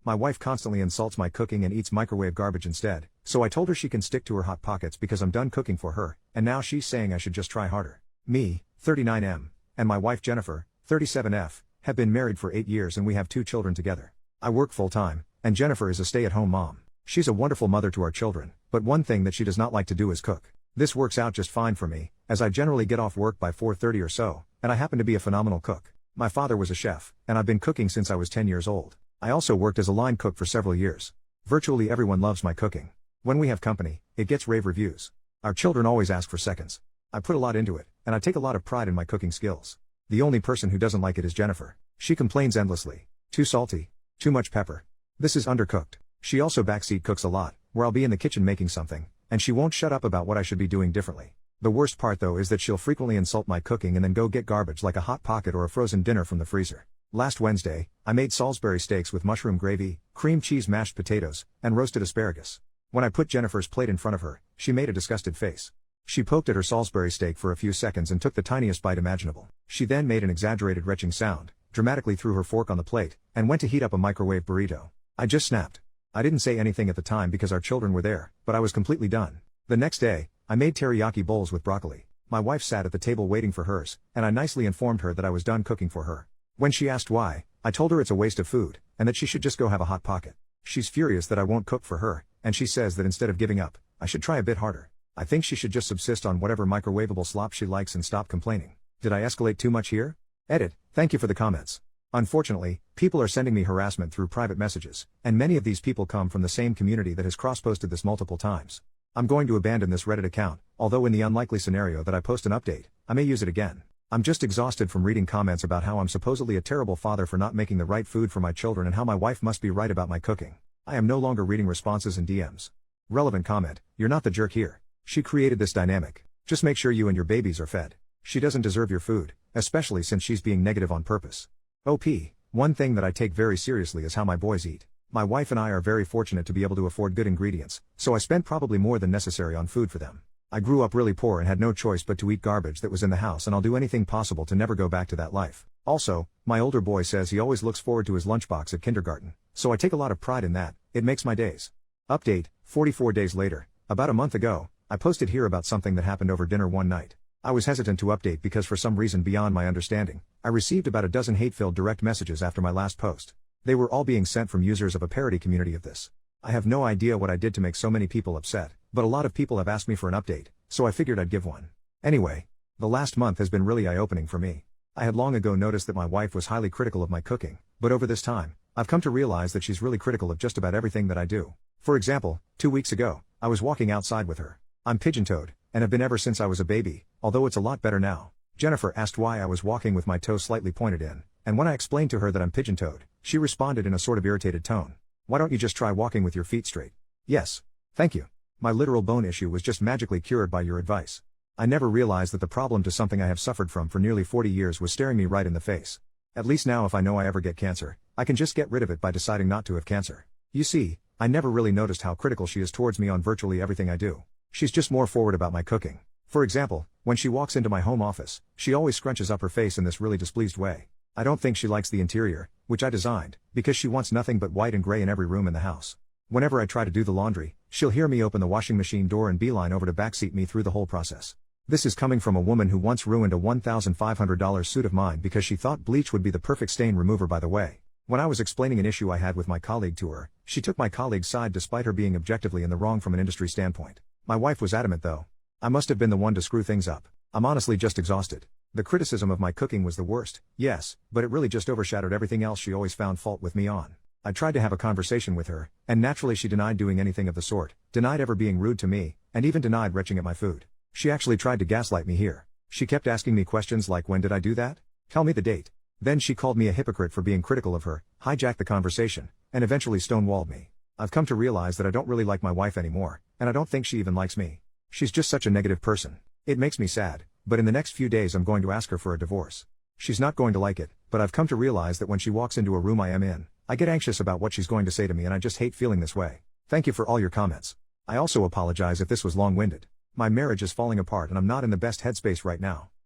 My wife constantly insults my cooking and eats microwave garbage instead, so I told her she can stick to her Hot Pockets because I'm done cooking for her, and now she's saying I should just try harder. Me, 39M, and my wife Jennifer, 37F, have been married for 8 years and we have 2 children together. I work full-time, and Jennifer is a stay-at-home mom. She's a wonderful mother to our children, but one thing that she does not like to do is cook. This works out just fine for me, as I generally get off work by 4:30 or so, and I happen to be a phenomenal cook. My father was a chef, and I've been cooking since I was 10 years old. I also worked as a line cook for several years. Virtually everyone loves my cooking. When we have company, it gets rave reviews. Our children always ask for seconds. I put a lot into it, and I take a lot of pride in my cooking skills. The only person who doesn't like it is Jennifer. She complains endlessly. Too salty. Too much pepper. This is undercooked. She also backseat cooks a lot, where I'll be in the kitchen making something, and she won't shut up about what I should be doing differently. The worst part though is that she'll frequently insult my cooking and then go get garbage like a Hot Pocket or a frozen dinner from the freezer. Last Wednesday, I made Salisbury steaks with mushroom gravy, cream cheese mashed potatoes, and roasted asparagus. When I put Jennifer's plate in front of her, she made a disgusted face. She poked at her Salisbury steak for a few seconds and took the tiniest bite imaginable. She then made an exaggerated retching sound, dramatically threw her fork on the plate, and went to heat up a microwave burrito. I just snapped. I didn't say anything at the time because our children were there, but I was completely done. The next day, I made teriyaki bowls with broccoli. My wife sat at the table waiting for hers, and I nicely informed her that I was done cooking for her. When she asked why, I told her it's a waste of food, and that she should just go have a Hot Pocket. She's furious that I won't cook for her, and she says that instead of giving up, I should try a bit harder. I think she should just subsist on whatever microwavable slop she likes and stop complaining. Did I escalate too much here? Edit, thank you for the comments. Unfortunately, people are sending me harassment through private messages, and many of these people come from the same community that has cross-posted this multiple times. I'm going to abandon this Reddit account, although in the unlikely scenario that I post an update, I may use it again. I'm just exhausted from reading comments about how I'm supposedly a terrible father for not making the right food for my children and how my wife must be right about my cooking. I am no longer reading responses and DMs. Relevant comment, you're not the jerk here. She created this dynamic. Just make sure you and your babies are fed. She doesn't deserve your food, especially since she's being negative on purpose. OP, one thing that I take very seriously is how my boys eat. My wife and I are very fortunate to be able to afford good ingredients, so I spent probably more than necessary on food for them. I grew up really poor and had no choice but to eat garbage that was in the house, and I'll do anything possible to never go back to that life. Also, my older boy says he always looks forward to his lunchbox at kindergarten, so I take a lot of pride in that. It makes my days. Update, 44 days later, about a month ago, I posted here about something that happened over dinner one night. I was hesitant to update because for some reason beyond my understanding, I received about a dozen hate-filled direct messages after my last post. They were all being sent from users of a parody community of this. I have no idea what I did to make so many people upset, but a lot of people have asked me for an update, so I figured I'd give one. Anyway, the last month has been really eye-opening for me. I had long ago noticed that my wife was highly critical of my cooking, but over this time, I've come to realize that she's really critical of just about everything that I do. For example, 2 weeks ago, I was walking outside with her. I'm pigeon-toed, and have been ever since I was a baby, although it's a lot better now. Jennifer asked why I was walking with my toes slightly pointed in, and when I explained to her that I'm pigeon-toed, she responded in a sort of irritated tone. Why don't you just try walking with your feet straight? Yes. Thank you. My literal bone issue was just magically cured by your advice. I never realized that the problem to something I have suffered from for nearly 40 years was staring me right in the face. At least now if I know I ever get cancer, I can just get rid of it by deciding not to have cancer. You see, I never really noticed how critical she is towards me on virtually everything I do. She's just more forward about my cooking. For example, when she walks into my home office, she always scrunches up her face in this really displeased way. I don't think she likes the interior, which I designed, because she wants nothing but white and gray in every room in the house. Whenever I try to do the laundry, she'll hear me open the washing machine door and beeline over to backseat me through the whole process. This is coming from a woman who once ruined a $1,500 suit of mine because she thought bleach would be the perfect stain remover. By the way, when I was explaining an issue I had with my colleague to her, she took my colleague's side despite her being objectively in the wrong from an industry standpoint. My wife was adamant though. I must have been the one to screw things up. I'm honestly just exhausted. The criticism of my cooking was the worst, yes, but it really just overshadowed everything else she always found fault with me on. I tried to have a conversation with her, and naturally she denied doing anything of the sort, denied ever being rude to me, and even denied retching at my food. She actually tried to gaslight me here. She kept asking me questions like, when did I do that? Tell me the date. Then she called me a hypocrite for being critical of her, hijacked the conversation, and eventually stonewalled me. I've come to realize that I don't really like my wife anymore, and I don't think she even likes me. She's just such a negative person. It makes me sad, but in the next few days I'm going to ask her for a divorce. She's not going to like it, but I've come to realize that when she walks into a room I am in, I get anxious about what she's going to say to me, and I just hate feeling this way. Thank you for all your comments. I also apologize if this was long-winded. My marriage is falling apart and I'm not in the best headspace right now.